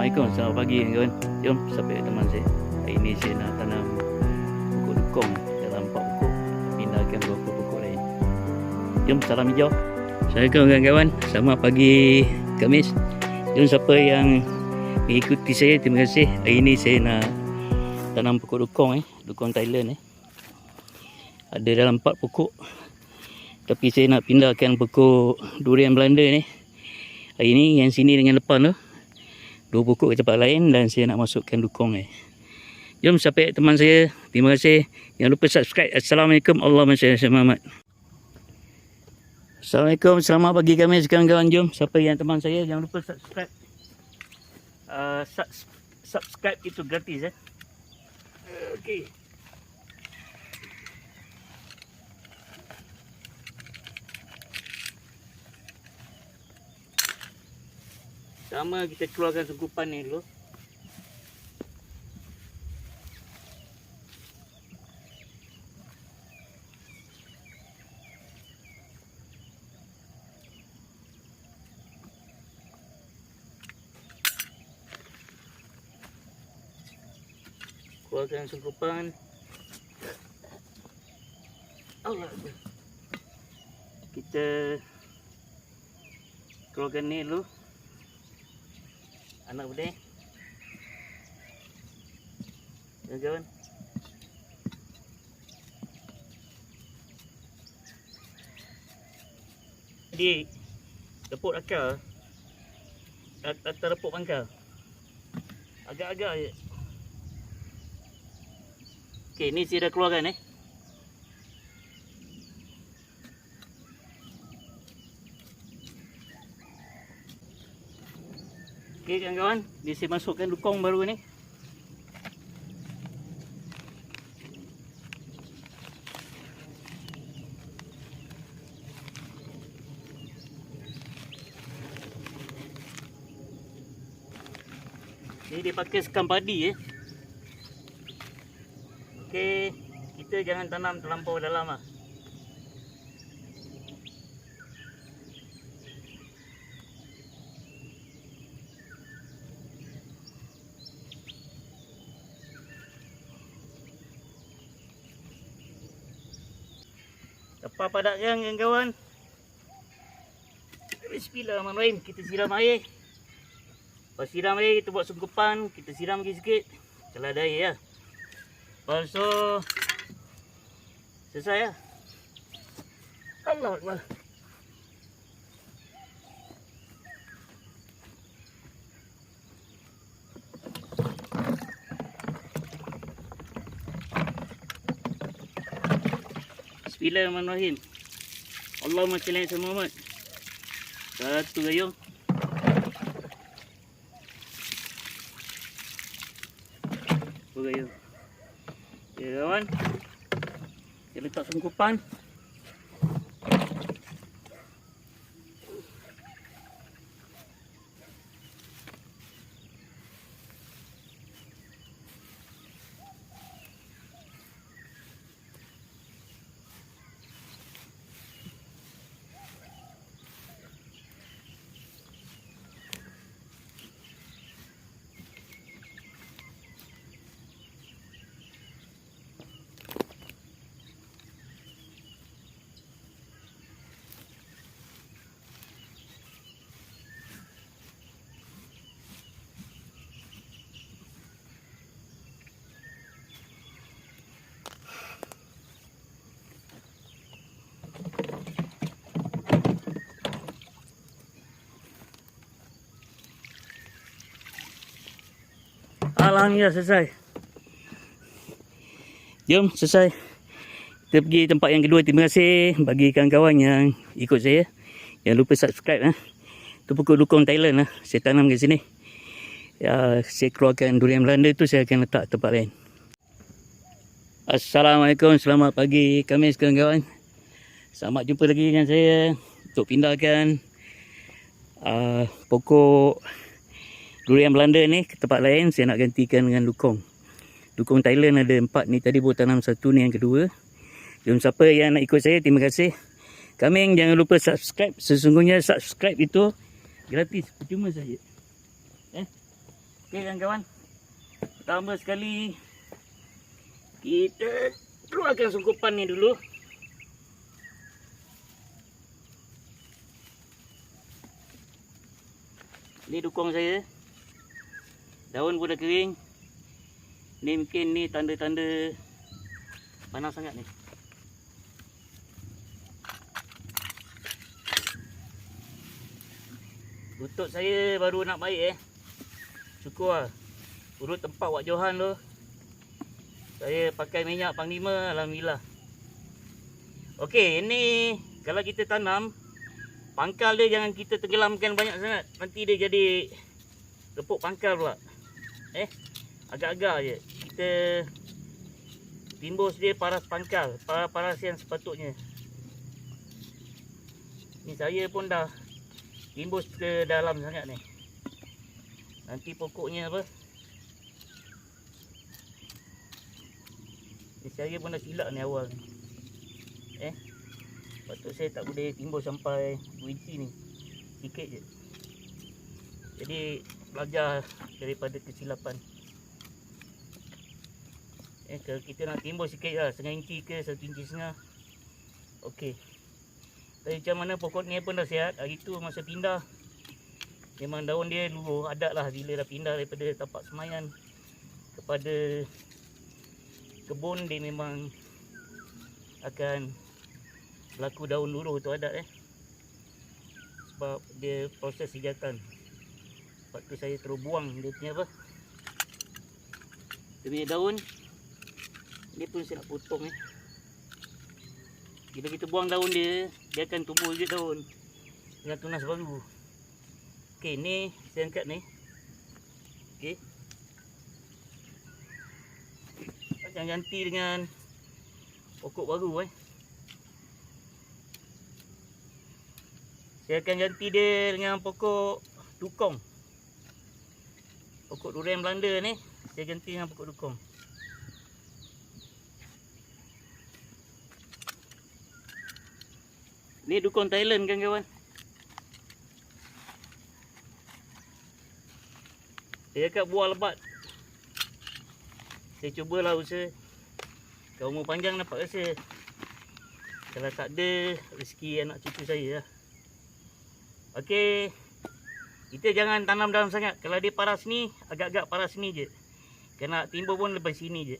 Assalamualaikum, selamat pagi kawan. Jom sampai teman saya. Hari ini saya nak tanam pokok dukung dalam 4 pokok, pindahkan beberapa pokok lain. Jom salam hijau. Assalamualaikum kawan-kawan, selamat pagi Khamis. Jom siapa yang mengikuti saya, terima kasih. Hari ini saya nak tanam pokok dukung Thailand. Ada dalam 4 pokok. Tapi saya nak pindahkan pokok durian Belanda ni. Hari ni yang sini dengan depan tu 2 pokok ke tempat lain dan saya nak masukkan dukung ni. Jom sampai teman saya. Terima kasih. Jangan lupa subscribe. Assalamualaikum warahmatullahi wabarakatuh. Assalamualaikum. Selamat pagi kami kawan-kawan. Jom siapa yang teman saya jangan lupa subscribe. Subscribe itu gratis Okey. Pertama kita keluarkan sungkupan ni dulu. Keluarkan sungkupan. Allah. Kita keluarkan ni dulu. Anak benih. Ya kawan. Di lepuk akar. Atau lepuk pangkal. Agak-agak je. Okey, ni saya dah keluarkan Okey kawan-kawan, ni saya masukkan dukung baru ni. Ni dia pakai sekam padi Okey, kita jangan tanam terlampau dalam lah. Lepas padatkan kawan-kawan. Bismillahirrahmanirrahim. Kita siram air. Lepas siram air kita buat sungkupan. Kita siram lagi sikit. Kalau ada air ya. Lepas tu selesai lah. Allah Akbar. Bismillahirrahmanirrahim. Allahumma salli ala Muhammad. Satu gayung. Dua gayung. Okay kawan. Kita letak sungkupan. Alhamdulillah selesai. Jom selesai. Kita pergi tempat yang kedua. Terima kasih bagi kawan-kawan yang ikut saya. Jangan lupa subscribe Itu pokok dukung Thailand saya tanam ke sini. Saya keluarkan durian Belanda tu saya akan letak tempat lain. Assalamualaikum, selamat pagi Khamis kawan-kawan. Selamat jumpa lagi dengan saya untuk pindahkan pokok durian Belanda ni ke tempat lain. Saya nak gantikan dengan dukung Thailand. Ada 4 ni, tadi baru tanam 1 ni yang kedua. Jom siapa yang nak ikut saya, terima kasih. Kami jangan lupa subscribe. Sesungguhnya subscribe itu gratis, percuma saja. Okey kawan-kawan, pertama sekali kita keluarkan sungkupan ni dulu. Ni dukung saya, daun pun dah kering. Ni mungkin ni tanda-tanda panas sangat ni. Lutut saya baru nak baik syukur lah. Urut tempat Wak Johan tu, saya pakai minyak Panglima, alhamdulillah. Okey, ini kalau kita tanam, pangkal dia jangan kita tenggelamkan banyak sangat. Nanti dia jadi repuk pangkal pula. Agak-agak je. Kita timbus dia paras pangkal, paras yang sepatutnya. Ni saya pun dah timbus ke dalam sangat ni. Nanti pokoknya apa? Ni saya pun dah silap ni awal ni. Patut saya tak boleh timbus sampai 2 inci ni. Sikit je. Jadi belajar daripada kesilapan. Kalau kita nak timbus sikit lah, 1/2 inci ke 1,5 inci. Okey. Tapi macam mana pokok ni pun dah sihat. Hari tu masa pindah, memang daun dia luruh. Adat lah bila dah pindah daripada tapak semayan kepada kebun, dia memang akan berlaku daun luruh tu, adat sebab dia proses hijatan. Lepas tu saya terus buang dia punya apa, dia punya daun. Ni pun saya nak potong Bila kita buang daun dia, dia akan tumbuh je daun dengan tunas baru. Okey, ni saya angkat ni. Okey, jangan ganti dengan pokok baru Saya akan ganti dia dengan pokok dukong. Pokok durian Belanda ni saya ganti dengan pokok dukong. Ni dukong Thailand kan kawan. Dia kat buah lebat. Saya cubalah usaha. Kalau umur panjang dapat rasa. Kalau tak ada, rezeki anak cucu saya lah. Okey, kita jangan tanam dalam sangat. Kalau dia paras ni, agak-agak paras ni je. Kena timbul pun lepas sini je.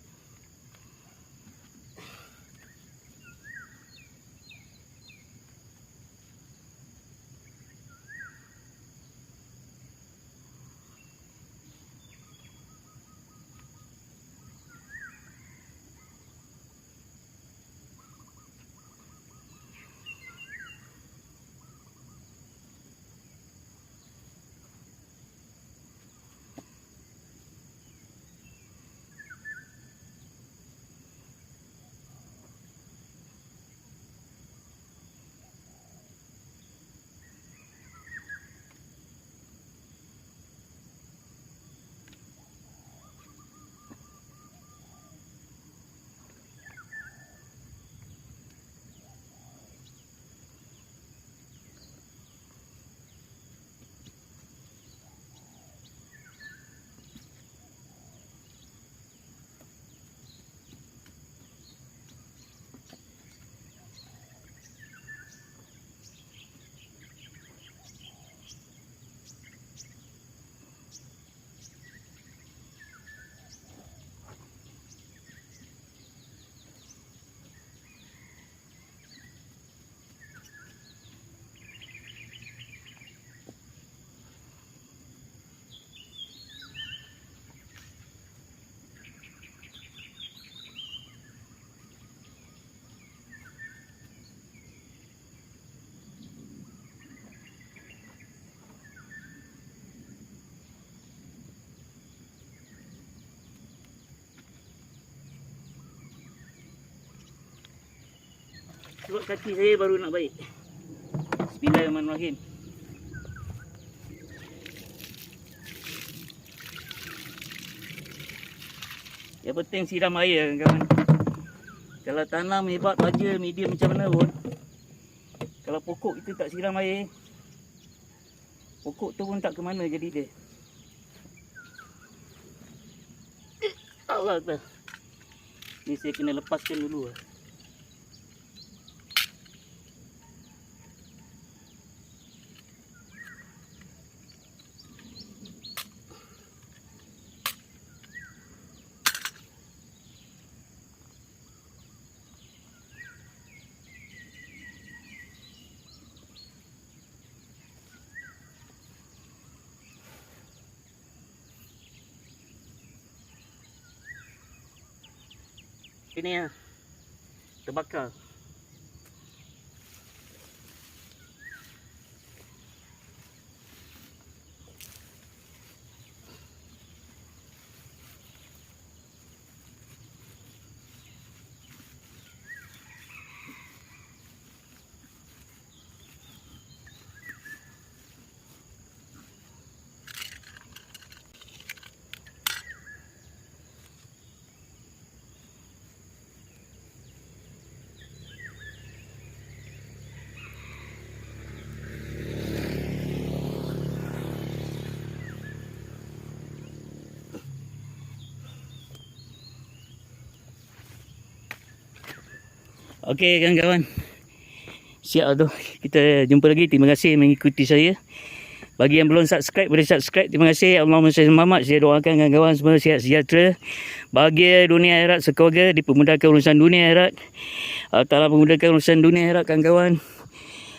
Sebab kaki saya baru nak baik. Bismillahirrahmanirrahim. Yang penting siram air kawan. Kalau tanam hebat baja medium macam mana pun, kalau pokok kita tak siram air, pokok tu pun tak ke mana jadi dia. Allah Akbar. Ni saya kena lepaskan dulu lah. Ini ya, terbakar. Okey kawan-kawan, siap tu, kita jumpa lagi. Terima kasih mengikuti saya. Bagi yang belum subscribe, boleh subscribe. Terima kasih. Allahumma salli ala Muhammad. Saya doakan kawan-kawan semua sihat sejahtera, bahagia dunia akhirat, sekeluarga dipermudahkan urusan dunia akhirat. Allah Ta'ala memudahkan urusan dunia akhirat kawan-kawan.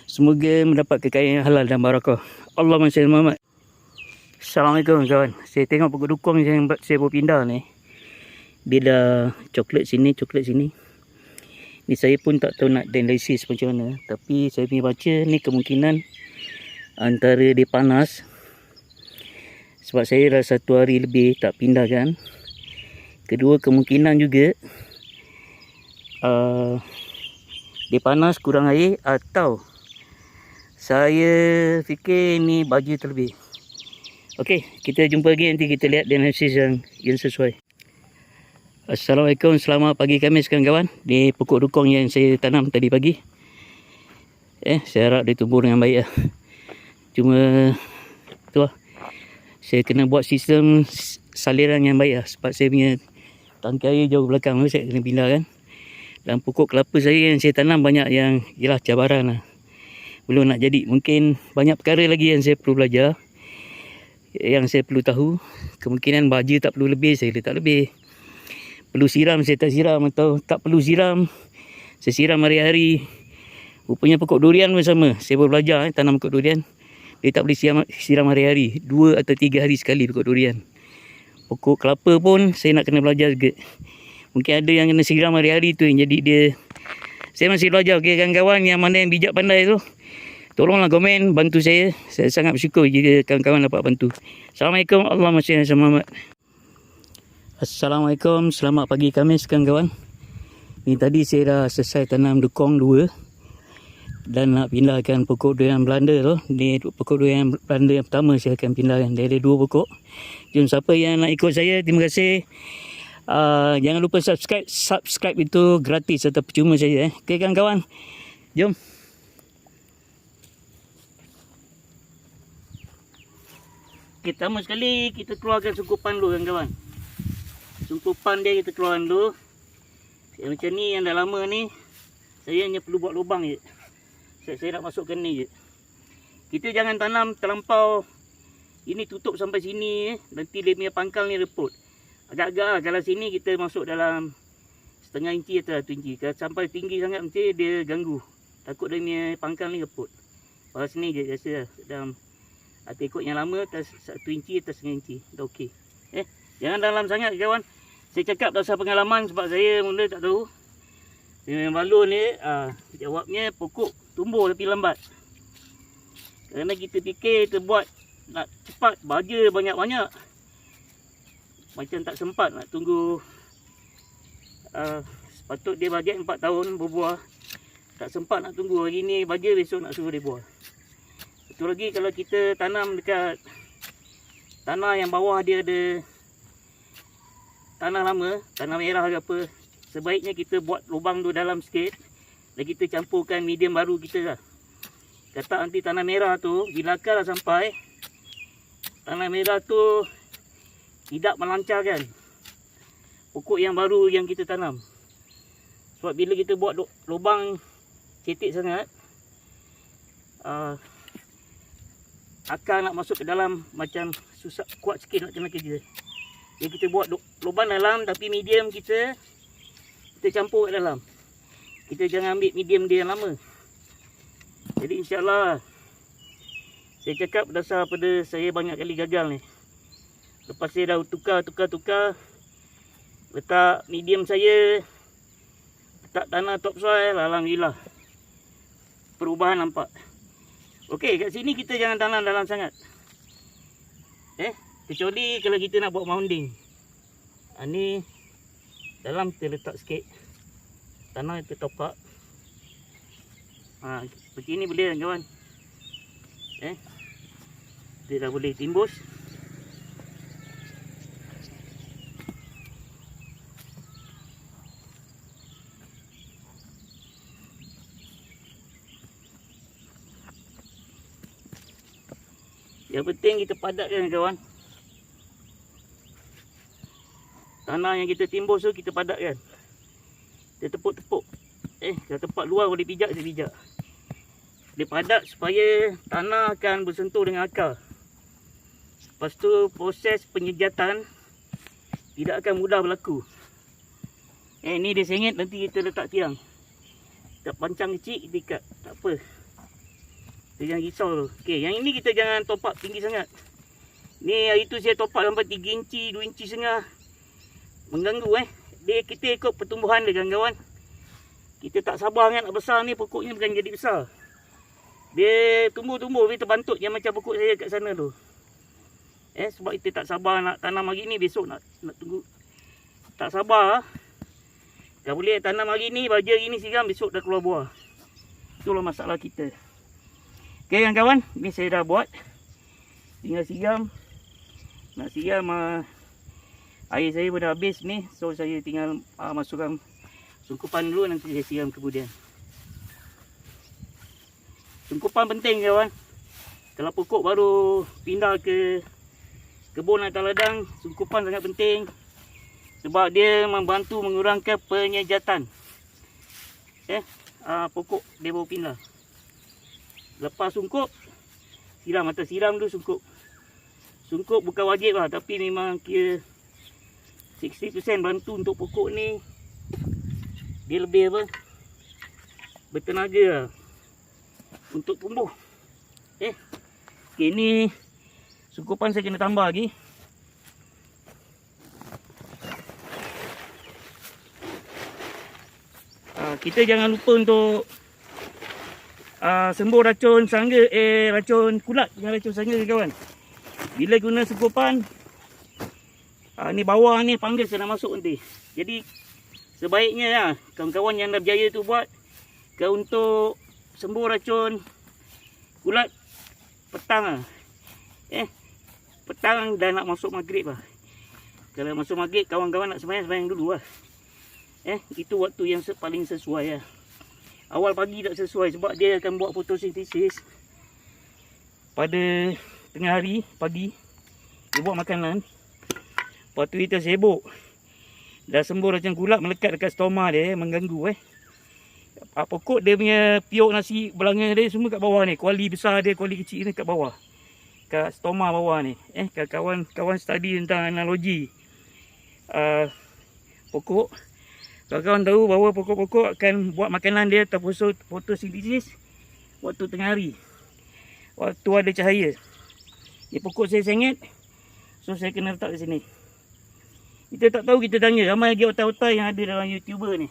Semoga mendapat kekayaan halal dan barakah. Allahumma salli ala Muhammad. Assalamualaikum kawan. Saya tengok pokok dukung yang saya baru pindah ni. Dia dah coklat sini, coklat sini. Ni saya pun tak tahu nak diagnosis macam mana. Tapi saya punya baca ni kemungkinan antara dia panas. Sebab saya dah 1 hari lebih tak pindah kan. Kedua kemungkinan juga dia panas kurang air. Atau saya fikir ni baju terlebih. Okey, kita jumpa lagi. Nanti kita lihat diagnosis yang sesuai. Assalamualaikum, selamat pagi Khamis kawan-kawan. Di pokok dukung yang saya tanam tadi pagi. Saya harap dia tumbuh dengan baik lah. Cuma tu lah, saya kena buat sistem saliran yang baik lah. Sebab saya punya tangkai air jauh belakang tu, saya kena pindah kan. Dan pokok kelapa saya yang saya tanam banyak yang ialah cabaran lah. Belum nak jadi. Mungkin banyak perkara lagi yang saya perlu belajar, yang saya perlu tahu. Kemungkinan baja tak perlu lebih, saya letak lebih. Perlu siram, saya tak siram. Atau tak perlu siram, saya siram hari-hari. Rupanya pokok durian pun sama. Saya baru belajar tanam pokok durian. Dia tak boleh siram hari-hari. 2 atau 3 hari sekali pokok durian. Pokok kelapa pun saya nak kena belajar juga. Mungkin ada yang kena siram hari-hari tu yang jadi dia. Saya masih belajar. Okay, kawan-kawan yang mana yang bijak pandai tu, tolonglah komen, bantu saya. Saya sangat bersyukur jika kawan-kawan dapat bantu. Assalamualaikum. Allahumma salli ala Muhammad. Assalamualaikum, selamat pagi Khamis kawan-kawan. Ni tadi saya dah selesai tanam dukung 2 dan nak pindahkan pokok durian Belanda tu. Ni pokok durian Belanda yang pertama saya akan pindahkan. Dia ada 2 pokok. Jom, siapa yang nak ikut saya, terima kasih. Jangan lupa subscribe. Subscribe itu gratis atau percuma saja. Okey kawan-kawan, jom. Okay, pertama sekali kita keluarkan sungkupan dulu kawan-kawan. Sungkupan dia kita keluarkan dulu. Yang macam ni yang dah lama ni, saya hanya perlu buat lubang je. Saya nak masukkan ni je. Kita jangan tanam terlampau. Ini tutup sampai sini. Nanti dia punya pangkal ni reput. Agak-agak lah. Kalau sini kita masuk dalam setengah inci atau 1 inci. Kalau sampai tinggi sangat nanti dia ganggu. Takut dia punya pangkal ni reput. Kalau sini je rasa dalam atau ikut yang lama atas 1 inci atau setengah inci. Dah okey. Jangan dalam sangat kawan. Saya cakap dasar pengalaman sebab saya mula tak tahu. Dengan balon ni, jawabnya pokok tumbuh tapi lambat. Kerana kita fikir kita buat nak cepat, baja banyak-banyak. Macam tak sempat nak tunggu. Sepatut dia bajet 4 tahun berbuah. Tak sempat nak tunggu. Hari ni baja, besok nak suruh dia buah. Betul lagi kalau kita tanam dekat tanah yang bawah dia ada tanah lama, tanah merah ke apa, sebaiknya kita buat lubang tu dalam sikit dan kita campurkan medium baru kita lah. Kata nanti tanah merah tu bila akar dah sampai, tanah merah tu tidak melancarkan. pokok yang baru yang kita tanam. Sebab bila kita buat lubang cetek sangat, akar nak masuk ke dalam macam susah, kuat sikit nak kena kerja. Jadi kita buat lubang dalam tapi medium kita campur kat dalam. Kita jangan ambil medium dia yang lama. Jadi insyaAllah, saya cakap berdasar pada saya banyak kali gagal ni. Lepas saya dah tukar, letak medium saya, letak tanah topsoil, alhamdulillah perubahan nampak. Okey, kat sini kita jangan tanam dalam sangat. Kecuali kalau kita nak buat mounding. Ni dalam kita letak sikit tanah, kita topak. Seperti ni boleh kawan. Dia dah boleh timbus. Yang penting kita padatkan kawan. Tanah yang kita timbus tu kita padatkan. Kita tepuk-tepuk. Kalau tempat luar boleh pijak, saya pijak. Dia padat supaya tanah akan bersentuh dengan akar. Lepas tu proses penyejatan tidak akan mudah berlaku. Ni dia sengit, nanti kita letak tiang. Kita pancang kecil, kita ikat. Tak apa. Kita jangan risau tu. Okey, yang ini kita jangan top up tinggi sangat. Ni hari tu saya top up sampai 3 inci, 2 inci setengah. Mengganggu kita ikut pertumbuhan dia kawan-kawan. Kita tak sabar sangat nak besar ni, pokoknya bukan jadi besar. Dia tumbuh-tumbuh, dia terbantuk je macam pokok saya kat sana tu. Sebab kita tak sabar nak tanam hari ni, besok nak tunggu. Tak sabar. Kalau boleh tanam hari ni, baja hari ni siram, besok dah keluar buah. Itulah masalah kita. Okey kawan-kawan, ni saya dah buat. Tinggal siram. Nak siram, air saya pun dah habis ni. So saya tinggal masukkan sungkupan dulu, nanti saya siram kemudian. Sungkupan penting kawan. Kalau pokok baru pindah ke kebun atau ladang, sungkupan sangat penting. Sebab dia membantu mengurangkan penyejatan. Pokok dia baru pindah. Lepas sungkup, siram atau siram dulu sungkup. Sungkup bukan wajib lah, tapi memang kira 60% bantu untuk pokok ni. Dia lebih bertenaga lah untuk tumbuh. Okay, ni sungkupan saya kena tambah lagi. Kita jangan lupa untuk sembuh racun serangga, racun kulat dengan racun serangga kawan. Bila guna sungkupan, ni bawah ni fungus yang nak masuk nanti. Jadi sebaiknya kawan-kawan yang dah berjaya tu buat, untuk sembuh racun kulat petang petang dah nak masuk maghrib lah. Kalau masuk maghrib, kawan-kawan nak sembahyang dulu lah. Itu waktu yang paling sesuai lah. Awal pagi tak sesuai sebab dia akan buat fotosintesis pada tengah hari, pagi dia buat makanan. Lepas tu kita sibuk, dah sembuh racun kulat melekat dekat stoma dia, mengganggu. Pokok dia punya piuk nasi belanga dia semua kat bawah ni. Kuali besar dia, kuali kecil ni kat bawah, kat stoma bawah ni. Kawan-kawan study tentang analogi pokok, kawan-kawan tahu bahawa pokok-pokok akan buat makanan dia atau fotosintesis waktu tengah hari, waktu ada cahaya. Ni pokok saya sengit, so saya kena letak di sini. Kita tak tahu, kita tanya ramai lagi otai-otai yang ada dalam YouTuber ni,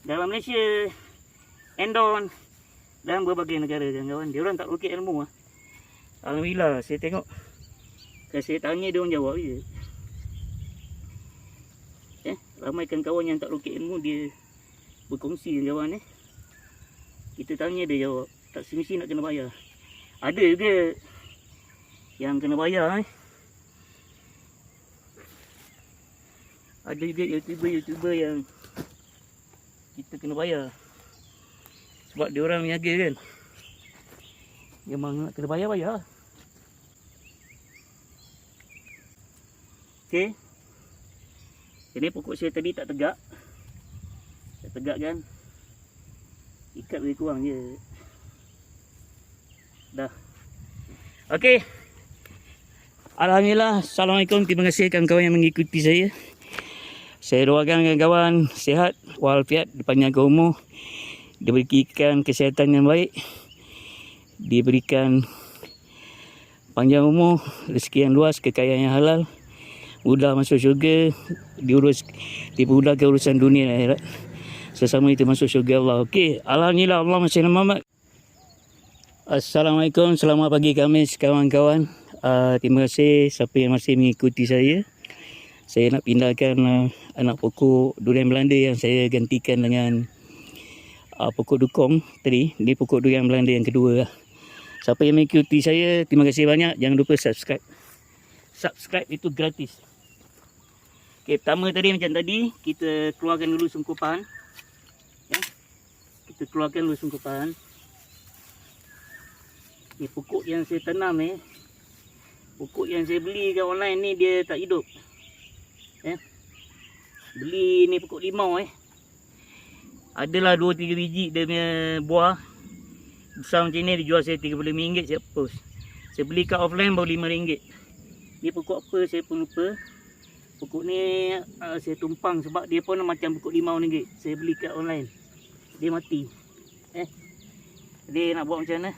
dalam Malaysia, Endon dan berbagai negara kawan-kawan. Dia orang tak rokit ilmu. Alhamdulillah saya tengok, kalau saya tanya dia orang jawab je. Ramai kawan-kawan yang tak rokit ilmu, dia berkongsi dengan kawan. Kita tanya dia jawab, tak semestinya nak kena bayar. Ada juga yang kena bayar. Ada juga YouTuber yang kita kena bayar sebab dia orang niaga kan. Memang nak kena bayar. Okey, Ini pokok saya tadi tak tegak. Tak tegak kan. Ikat lebih kurang je. Dah. Okey. Alhamdulillah. Assalamualaikum. Terima kasih kawan-kawan yang mengikuti saya. Saya doakan kawan-kawan sihat walafiat, dipanjangkan umur, diberikan kesihatan yang baik, diberikan panjang umur, rezeki yang luas, kekayaan yang halal, mudah masuk syurga, dipermudahkan urusan dunia dan akhirat. Sesama itu masuk syurga Allah. Okey, alhamdulillah, Allahumma salli ala Muhammad. Assalamualaikum, selamat pagi Khamis kawan-kawan. Terima kasih siapa yang masih mengikuti saya. Saya nak pindahkan anak pokok durian Belanda yang saya gantikan dengan pokok dukong tadi. Ini pokok durian Belanda yang kedua. Siapa yang mengikuti saya, terima kasih banyak. Jangan lupa subscribe. Subscribe itu gratis. Okey, pertama tadi macam tadi, kita keluarkan dulu sungkupan. Ya. Kita keluarkan dulu sungkupan. Ni pokok yang saya tanam ni. Pokok yang saya beli kat online ni dia tak hidup. Ya. Beli ni pokok limau adalah 2-3 biji dia punya buah. Besar macam ni dijual saya RM35 saya post. Saya beli kat offline baru RM5. Ni pokok apa saya pun lupa. Pokok ni saya tumpang sebab dia pun macam pokok limau RM5. Saya beli kat online. Dia mati. Dia nak buat macam mana?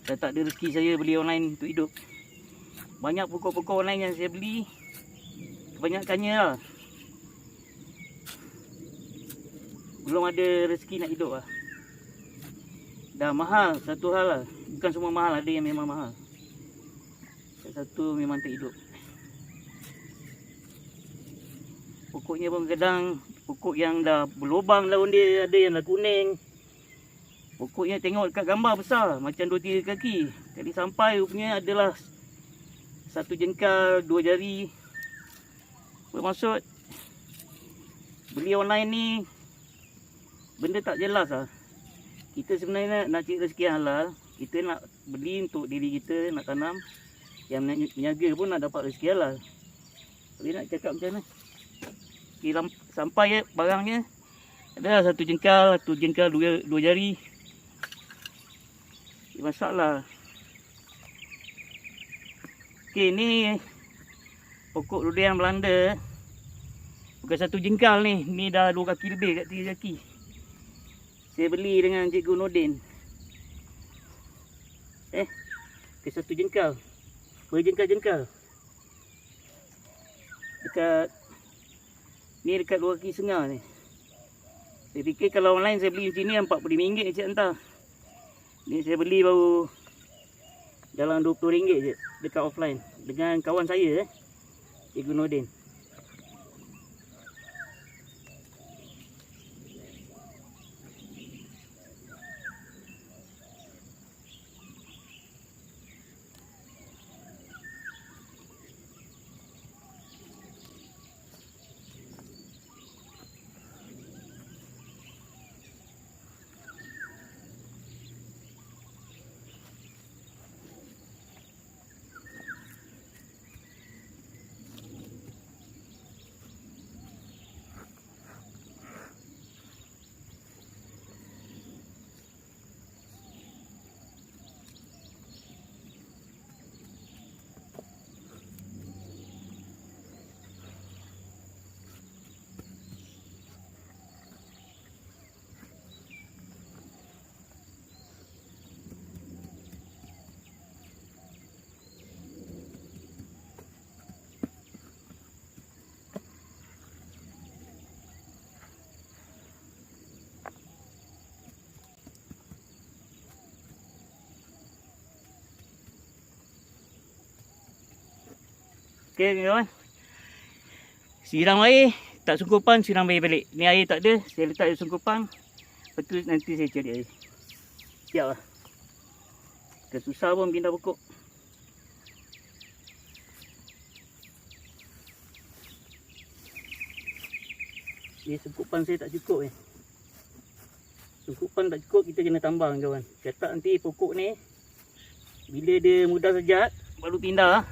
Dah tak ada rezeki saya beli online untuk hidup. Banyak pokok-pokok online yang saya beli, kebanyakannya lah belum ada rezeki nak hidup lah. Dah mahal satu hal lah. Bukan semua mahal, ada yang memang mahal. Satu memang tak hidup. Pokoknya pun kadang pokok yang dah berlubang daun dia, ada yang dah kuning. Pokoknya tengok dekat gambar besar, macam 2-3 kaki. Kali sampai rupanya adalah 1 jengkal, 2 jari. Bermaksud beli online ni benda tak jelas lah. Kita sebenarnya nak cari rezeki halal. Kita nak beli untuk diri kita, nak tanam. Yang menjaga pun nak dapat rezeki halal. Tapi nak cakap macam mana? Sampai barangnya ada 1 jengkal, 1 jengkal, 2 jari. Masalah. Okey, ni pokok durian Belanda. Bukan 1 jengkal ni. Ni dah 2 kaki lebih, kat 3 kaki. Saya beli dengan Cikgu Nordin. Ke 1 jengkal. Berjengkal-jengkal. Ni dekat 2 kaki setengah ni. Saya fikir kalau online saya beli macam ni RM45 cik hantar. Ni saya beli baru dalam RM20 je dekat offline dengan kawan saya Cikgu Nordin. Okey kawan. Siram air, tak sungkupan, siram air balik. Ni air tak ada, saya letak air sungkupan. Lepas tu nanti saya cari air. Siap lah. Susah pun pindah pokok. Ni sungkupan saya tak cukup Sungkupan tak cukup, kita kena tambah kawan. Kata nanti pokok ni bila dia mudah sejat baru pindah.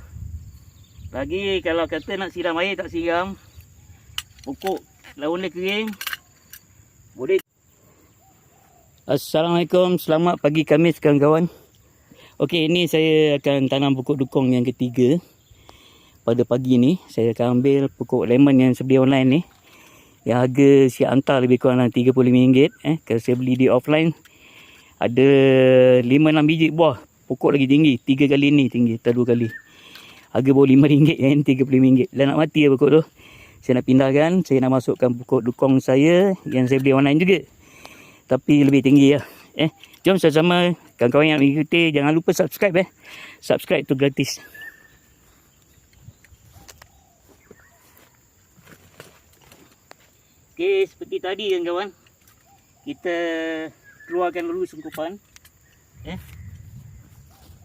Lagi kalau kata nak siram air tak siram, pokok daun dia kering. Boleh. Assalamualaikum, selamat pagi Khamis kawan-kawan. Okey, ini saya akan tanam pokok dukong yang ketiga. Pada pagi ni saya akan ambil pokok lemon yang sebelah online ni. Yang harga siap hantar lebih kurang RM35. Kalau saya beli di offline ada 5-6 biji buah. Pokok lagi tinggi, 3 kali ni tinggi, tak 2 kali. Harga baru RM5 yang RM35. Dah nak mati lah pokok tu. Saya nak pindahkan, saya nak masukkan pokok dukong saya yang saya beli online juga. Tapi lebih tinggi lah. Jom sama-sama kawan-kawan yang mengikuti, jangan lupa subscribe. Subscribe tu gratis. Okey, seperti tadi kawan-kawan, kita keluarkan dulu sungkupan.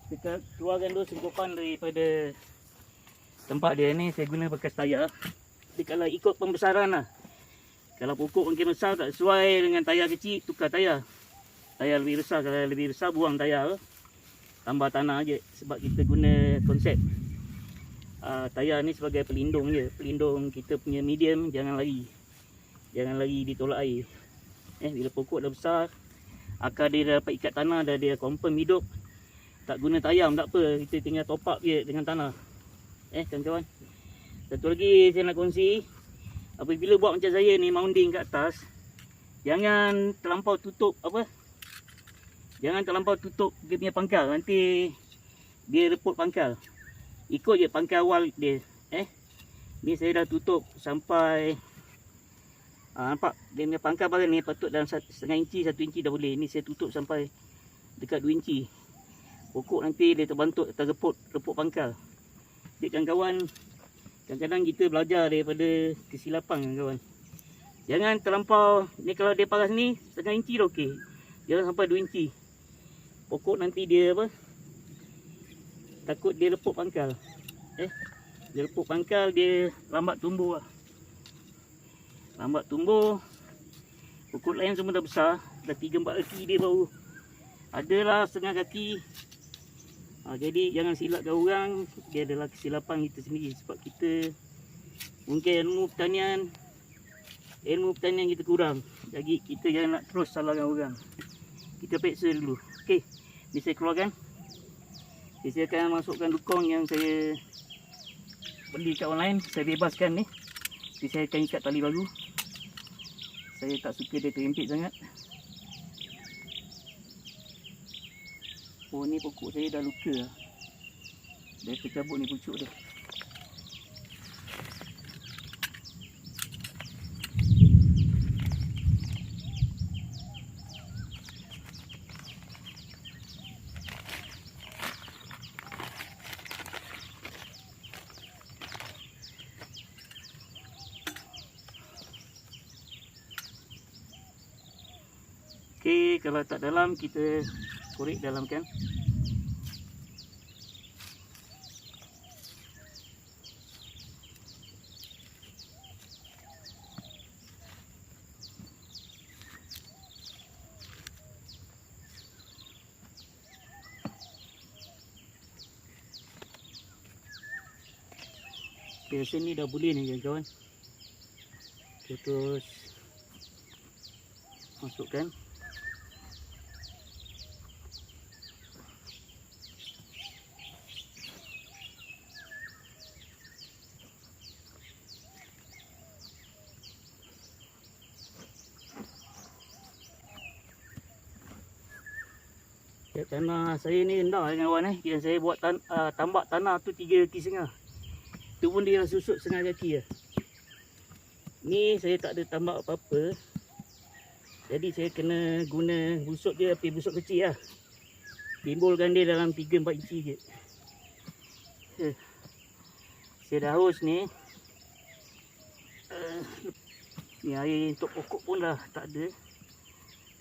Kita keluarkan dulu sungkupan daripada tempat dia ni. Saya guna bekas tayar. Jadi kalau ikut pembesaran lah, kalau pokok makin besar tak sesuai dengan tayar kecil, tukar tayar. Tayar lebih besar, kalau lebih besar buang tayar, tambah tanah je. Sebab kita guna konsep tayar ni sebagai pelindung je. Pelindung kita punya medium, jangan lari ditolak air. Bila pokok dah besar, akar dia dah dapat ikat tanah, dah dia confirm hidup, tak guna tayar pun tak apa, kita tinggal top up je dengan tanah. Kawan-kawan, satu lagi saya nak kongsi, apabila buat macam saya ni, mounding kat atas, jangan terlampau tutup jangan terlampau tutup dia punya pangkal, nanti dia reput pangkal. Ikut je pangkal awal dia. Ni saya dah tutup sampai nampak dia punya pangkal baru ni patut dalam 1,5 inci, 1 inci dah boleh. Ni saya tutup sampai dekat 2 inci. Pokok nanti dia terbantuk, terreput pangkal. Jadi kawan-kawan, kadang-kadang kita belajar daripada kesilapan kawan. Jangan terlampau, ni kalau dia paras ni 1,5 inci dah okey. Jangan sampai 2 inci. Pokok nanti dia takut dia reput pangkal. Dia reput pangkal, dia lambat tumbuh lah. Lambat tumbuh. Pokok lain semua dah besar, dah 3-4 kaki dia baru adalah setengah kaki. Jadi jangan silapkan orang, dia adalah kesilapan kita sendiri. Sebab kita mungkin ilmu pertanian kita kurang. Jadi kita jangan nak terus salahkan orang. Kita periksa dulu. Okey, ni saya keluarkan. Saya akan masukkan dukong yang saya beli kat online. Saya bebaskan ni. Saya akan ikat tali baru. Saya tak suka dia terimpit sangat. Oh, ni pokok saya dah luka lah. Dah tercabut ni pucuk dia. Okey, kalau tak dalam kita korek dalam kan. Okay, rasa ni dah boleh ni kawan-kawan. Kita terus masukkan. Tanah saya ni rendah kawan Yang saya buat tambak tanah tu 3,5 kaki. Tu pun dia dah susut setengah kaki lah. Ni saya tak ada tambak apa-apa. Jadi saya kena guna busuk dia, api busuk kecil lah. Timbulkan dia dalam 3-4 inci je. Saya dah haus ni. Ni air untuk pokok pun dah tak ada.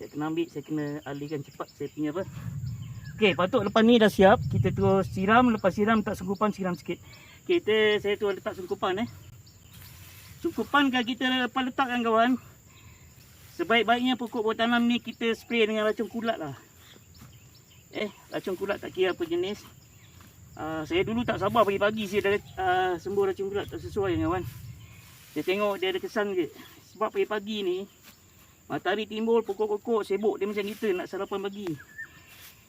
Saya kena ambil, saya kena alihkan cepat saya punya Okey, patut lepas ni dah siap. Kita terus siram, lepas siram letak sungkupan, siram sikit. Okey, saya terus letak sungkupan Sungkupan kalau kita lepas letakkan kawan, sebaik-baiknya pokok buah tanam ni kita spray dengan racun kulat lah. Racun kulat tak kira apa jenis. Saya dulu tak sabar pagi-pagi saya dah sembuh racun kulat tak sesuai kawan. Dia tengok dia ada kesan ke. Sebab pagi-pagi ni matahari timbul, pokok-pokok sibuk dia macam kita nak sarapan pagi.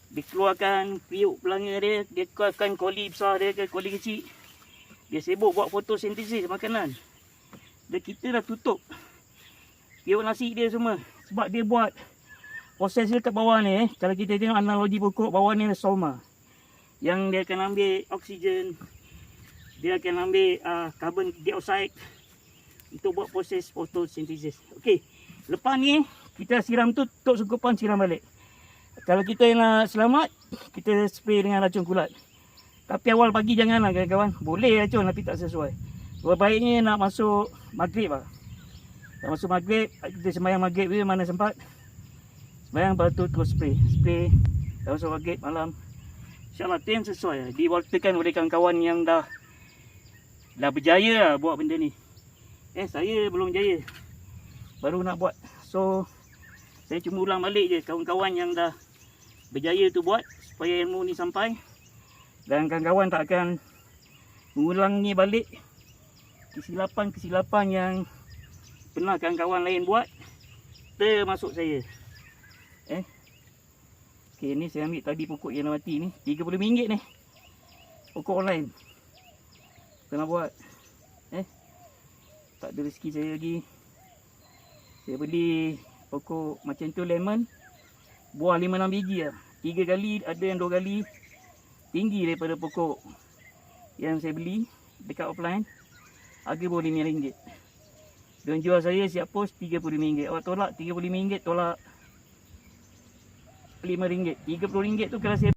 Dia keluarkan piuk pelanga dia, dia keluarkan koli besar dia ke koli kecil. Dia sibuk buat fotosintesis makanan. Dan kita dah tutup piuk nasi dia semua. Sebab dia buat proses dia kat bawah ni. Kalau kita tengok analogi pokok, bawah ni ada stoma. Yang dia akan ambil oksigen. Dia akan ambil carbon dioxide untuk buat proses fotosintesis. Okey, lepas ni kita siram tu, tok sukupan siram balik. Kalau kita nak selamat, kita spray dengan racun kulat. Tapi awal pagi janganlah kawan-kawan. Boleh racun tapi tak sesuai. Baiknya nak masuk maghrib lah. Nak masuk maghrib, kita sembahyang maghrib tu mana sempat. Sembahyang lepas tu terus spray. Spray, dah masuk maghrib malam. InsyaAllah tu yang sesuai. Diwartakan oleh kawan-kawan yang dah berjaya lah buat benda ni. Saya belum jaya. Baru nak buat. So, saya cuma ulang balik je kawan-kawan yang dah berjaya tu buat. Supaya ilmu ni sampai. Dan kawan-kawan tak akan mengulangi balik kesilapan-kesilapan yang pernah kawan-kawan lain buat. Termasuk saya. Okey, ni saya ambil tadi pokok yang dah mati ni. RM30 ni. Pokok online. Kena buat. Tak ada rezeki saya lagi. Saya beli pokok macam tu lemon. Buah 5-6 biji lah. 3 kali, ada yang 2 kali. Tinggi daripada pokok yang saya beli dekat offline. Harga pun RM5. Diorang jual saya siap post RM30. Awak tolak RM30, tolak RM5. RM30 tu kalau saya